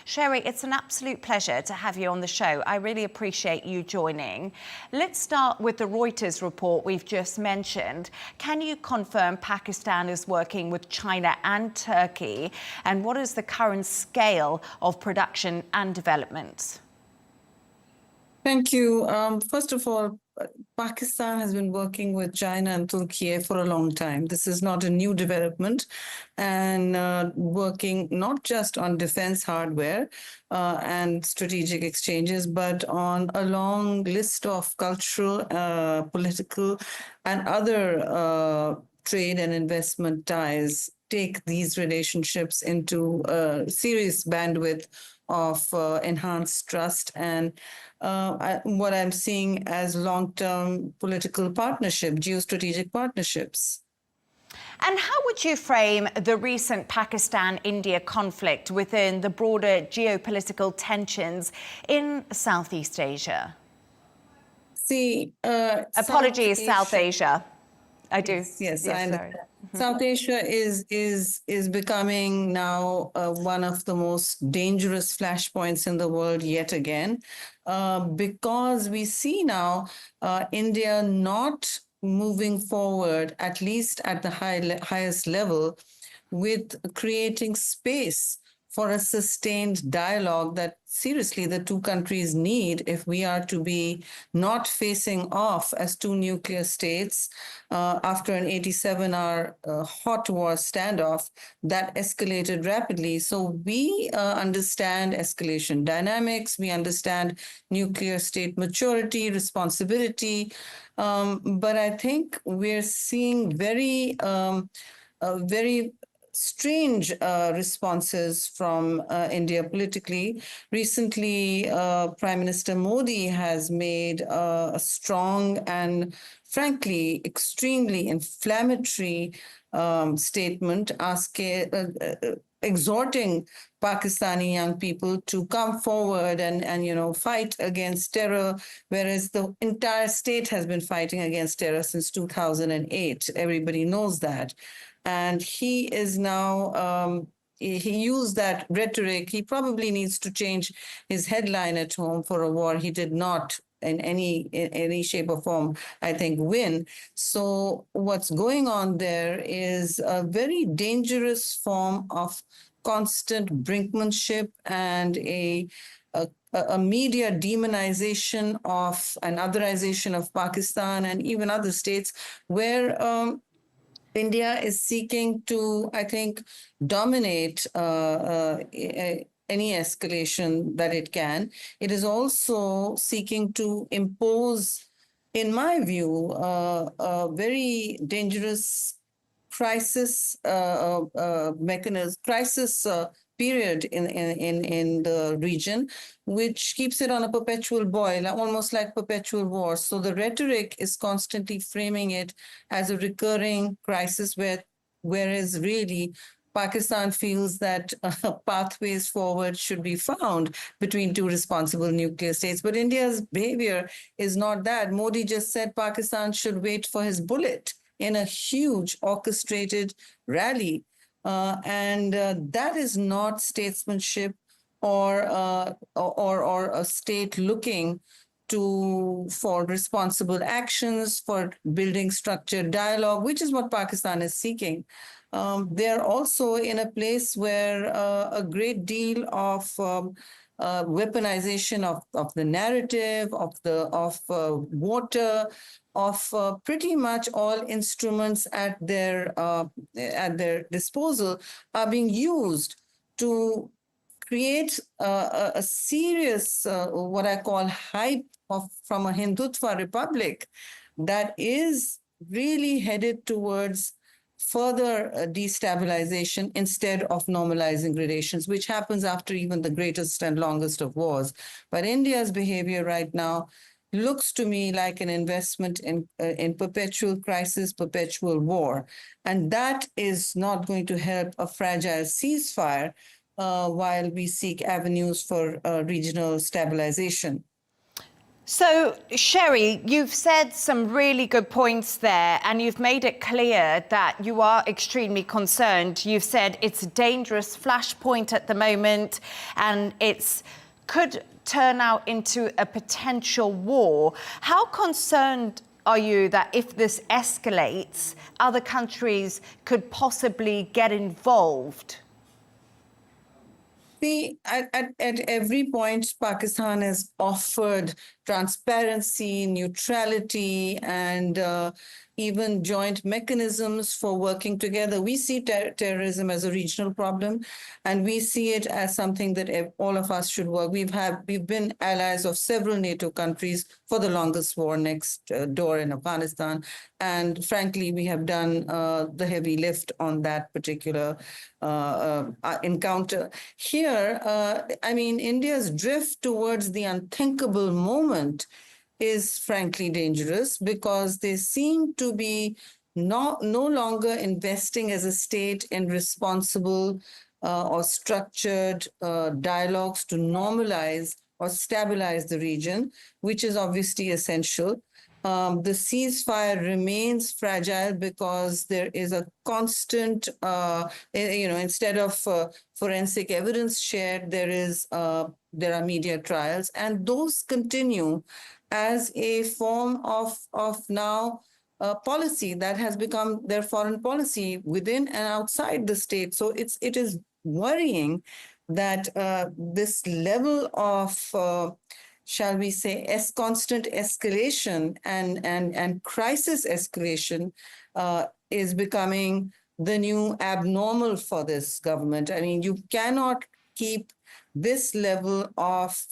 Sherry, it's an absolute pleasure to have you on the show. I really appreciate you joining. Let's start with the Reuters report we've just mentioned. Can you confirm Pakistan is working with China and Turkey? And what is the current scale of production and development? Thank you. First of all, Pakistan has been working with China and Turkey for a long time. This is not a new development, and working not just on defense hardware and strategic exchanges, but on a long list of cultural, political, and other trade and investment ties take these relationships into a serious bandwidth of enhanced trust and what I'm seeing as long-term political partnership, geostrategic partnerships. And how would you frame the recent Pakistan-India conflict within the broader geopolitical tensions in Southeast Asia? See, apologies, South Asia. I do. Yes, I understand. South Asia is becoming now one of the most dangerous flashpoints in the world yet again, because we see now India not moving forward, at least at the highest level, with creating space for a sustained dialogue that seriously the two countries need if we are to be not facing off as two nuclear states after an 87-hour hot war standoff that escalated rapidly. So we understand escalation dynamics, we understand nuclear state maturity, responsibility, but I think we're seeing very strange responses from India politically. Recently, Prime Minister Modi has made a strong and, frankly, extremely inflammatory statement exhorting Pakistani young people to come forward and fight against terror, whereas the entire state has been fighting against terror since 2008. Everybody knows that. And he is now, he used that rhetoric. He probably needs to change his headline at home for a war he did not in any shape or form, I think, win. So what's going on there is a very dangerous form of constant brinkmanship and a media demonization of and otherization of Pakistan and even other states where India is seeking to, I think, dominate any escalation that it can. It is also seeking to impose, in my view, a very dangerous crisis mechanism, crisis period in the region, which keeps it on a perpetual boil, almost like perpetual war. So the rhetoric is constantly framing it as a recurring crisis, whereas really Pakistan feels that pathways forward should be found between two responsible nuclear states. But India's behavior is not that. Modi just said Pakistan should wait for his bullet in a huge orchestrated rally. And that is not statesmanship or a state looking for responsible actions, for building structured dialogue, which is what Pakistan is seeking. They're also in a place where a great deal of weaponization of the narrative, of water, of pretty much all instruments at their disposal are being used to create a serious, what I call hype from a Hindutva republic that is really headed towards further destabilization instead of normalizing relations, which happens after even the greatest and longest of wars. But India's behavior right now looks to me like an investment in perpetual crisis, perpetual war. And that is not going to help a fragile ceasefire while we seek avenues for regional stabilization. So, Sherry, you've said some really good points there, and you've made it clear that you are extremely concerned. You've said it's a dangerous flashpoint at the moment, and it's could turn out into a potential war. How concerned are you that if this escalates, other countries could possibly get involved? See, at every point, Pakistan has offered transparency, neutrality, and even joint mechanisms for working together. We see terrorism as a regional problem, and we see it as something that all of us should work. We've been allies of several NATO countries for the longest war next door in Afghanistan, and frankly, we have done the heavy lift on that particular encounter. Here, I mean, India's drift towards the unthinkable moment is frankly dangerous because they seem to be no longer investing as a state in responsible or structured dialogues to normalize or stabilize the region, which is obviously essential. The ceasefire remains fragile because there is a constant, instead of forensic evidence shared, there are media trials, and those continue as a form of now policy that has become their foreign policy within and outside the state. So it is worrying that this level of shall we say, constant escalation and crisis escalation is becoming the new abnormal for this government. I mean, you cannot keep this level of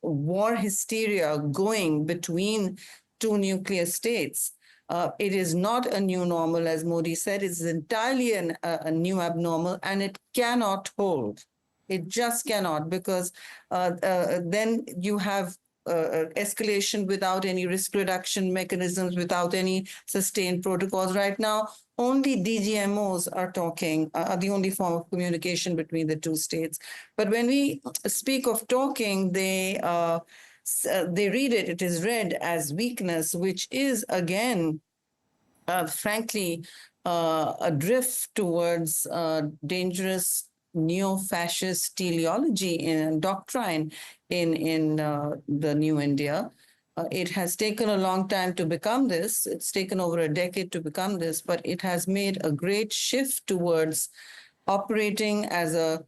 war hysteria going between two nuclear states. It is not a new normal, as Modi said. It's entirely a new abnormal, and it cannot hold. It just cannot, because then you have escalation without any risk reduction mechanisms, without any sustained protocols. Right now, only DGMOs are talking, are the only form of communication between the two states. But when we speak of talking, they read it, it is read as weakness, which is, again, frankly, a drift towards dangerous neo-fascist teleology and doctrine in the new India. It has taken a long time to become this. It's taken over a decade to become this, but it has made a great shift towards operating as a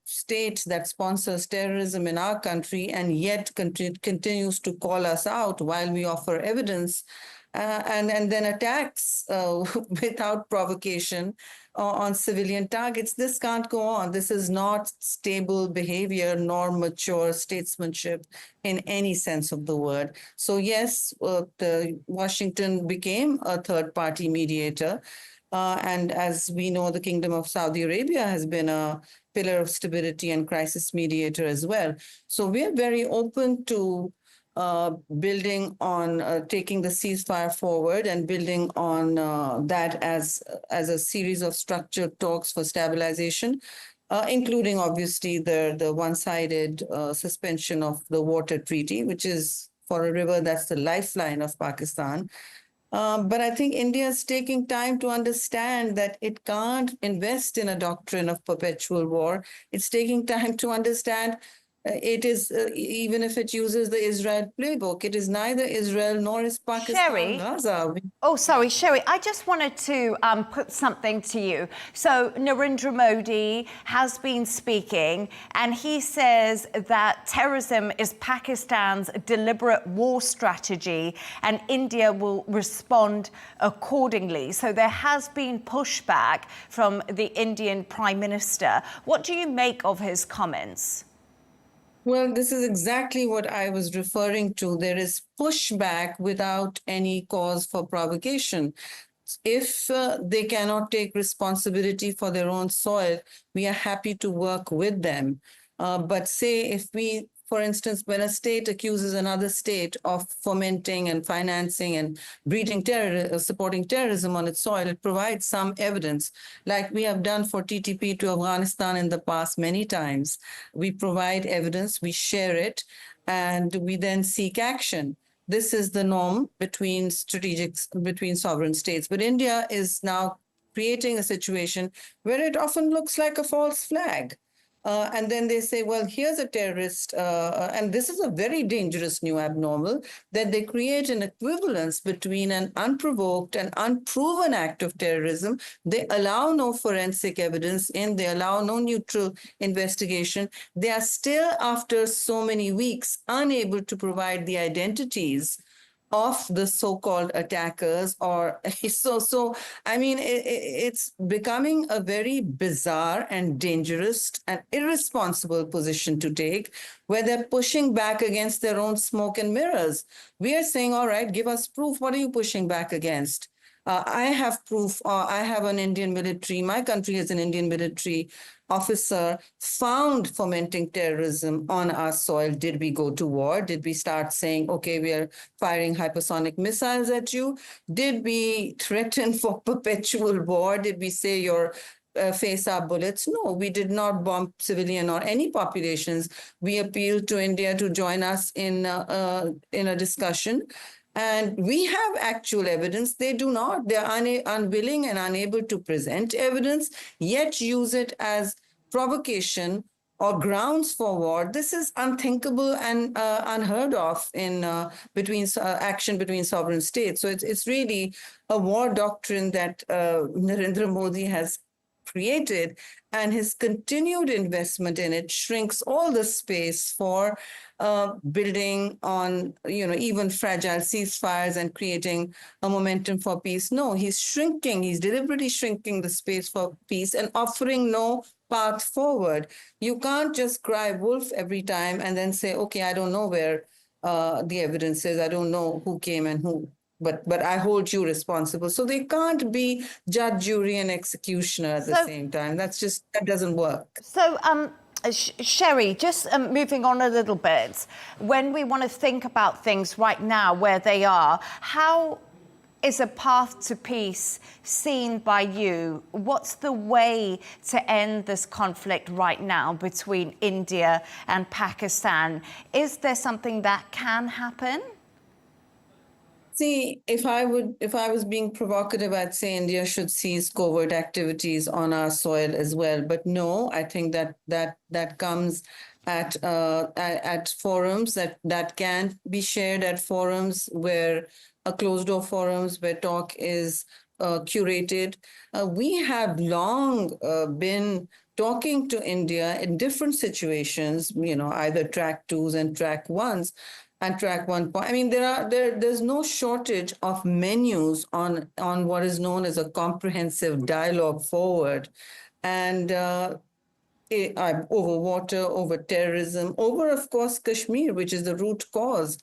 state that sponsors terrorism in our country and yet continues to call us out while we offer evidence and then attacks without provocation on civilian targets. This can't go on. This is not stable behavior nor mature statesmanship in any sense of the word. So yes, Washington became a third-party mediator. And as we know, the Kingdom of Saudi Arabia has been a pillar of stability and crisis mediator as well. So we are very open to building on taking the ceasefire forward and building on that as a series of structured talks for stabilization, including obviously the one-sided suspension of the water treaty, which is for a river that's the lifeline of Pakistan. But I think India is taking time to understand that it can't invest in a doctrine of perpetual war. It's taking time to understand it is, even if it uses the Israel playbook, it is neither Israel nor is Pakistan Sherry, Gaza. Oh, sorry, Sherry, I just wanted to put something to you. So Narendra Modi has been speaking, and he says that terrorism is Pakistan's deliberate war strategy, and India will respond accordingly. So there has been pushback from the Indian Prime Minister. What do you make of his comments? Well, this is exactly what I was referring to. There is pushback without any cause for provocation. If they cannot take responsibility for their own soil, we are happy to work with them. But say if we, for instance, when a state accuses another state of fomenting and financing and breeding supporting terrorism on its soil, it provides some evidence, like we have done for TTP to Afghanistan in the past many times. We provide evidence, we share it, and we then seek action. This is the norm between sovereign states. But India is now creating a situation where it often looks like a false flag. And then they say, well, here's a terrorist, and this is a very dangerous new abnormal, that they create an equivalence between an unprovoked and unproven act of terrorism. They allow no forensic evidence in, they allow no neutral investigation. They are still, after so many weeks, unable to provide the identities of the so-called attackers, or so I mean, it's becoming a very bizarre and dangerous and irresponsible position to take, where they're pushing back against their own smoke and mirrors. We are saying, all right, give us proof. What are you pushing back against? I have proof. I have an Indian military. My country has an Indian military officer found fomenting terrorism on our soil. Did we go to war? Did we start saying, okay, we are firing hypersonic missiles at you? Did we threaten for perpetual war? Did we say your face our bullets? No, we did not bomb civilian or any populations. We appealed to India to join us in a discussion. And we have actual evidence. They do not. They're unwilling and unable to present evidence, yet use it as provocation or grounds for war. This is unthinkable and unheard of in action between sovereign states. So it's really a war doctrine that Narendra Modi has created, and his continued investment in it shrinks all the space for building on, even fragile ceasefires and creating a momentum for peace. No, he's shrinking. He's deliberately shrinking the space for peace and offering no path forward. You can't just cry wolf every time and then say, okay, I don't know where the evidence is. I don't know who came and who. But I hold you responsible. So they can't be judge, jury, and executioner at the same time. That doesn't work. So, Sherry, just moving on a little bit, when we want to think about things right now where they are, how is a path to peace seen by you? What's the way to end this conflict right now between India and Pakistan? Is there something that can happen? See, if I was being provocative, I'd say India should cease covert activities on our soil as well. But no, I think that comes at forums that can be shared at forums where closed door forums where talk is curated. We have long been talking to India in different situations, either track 2s and track 1s. And track 1 point. I mean, there's no shortage of menus on what is known as a comprehensive dialogue forward, and over water, over terrorism, over, of course, Kashmir, which is the root cause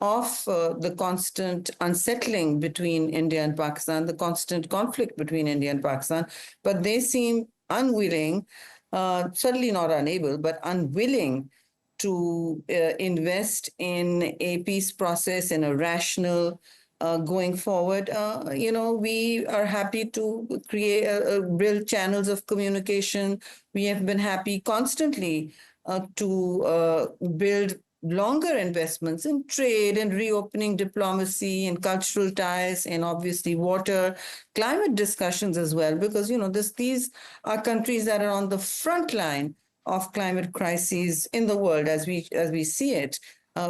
of the constant unsettling between India and Pakistan, the constant conflict between India and Pakistan. But they seem unwilling, certainly not unable, but unwilling to invest in a peace process, in a rational going forward. We are happy to build channels of communication. We have been happy constantly to build longer investments in trade and reopening diplomacy and cultural ties and obviously water, climate discussions as well, because, these are countries that are on the front line of climate crises in the world as we see it.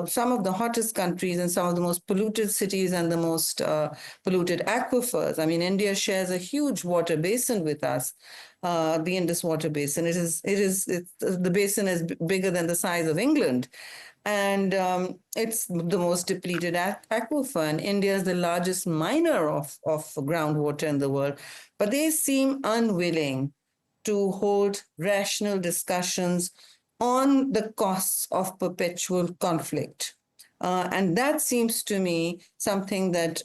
Some of the hottest countries and some of the most polluted cities and the most polluted aquifers. I mean, India shares a huge water basin with us, the Indus water basin. The basin is bigger than the size of England. And it's the most depleted aquifer. And India is the largest miner of groundwater in the world. But they seem unwilling to hold rational discussions on the costs of perpetual conflict. And that seems to me something that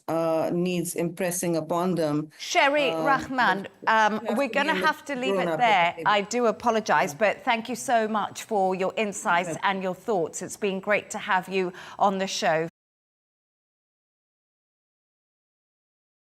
needs impressing upon them. Sherry Rehman, we're going to have to leave it there. I do apologize, but thank you so much for your insights and your thoughts. It's been great to have you on the show.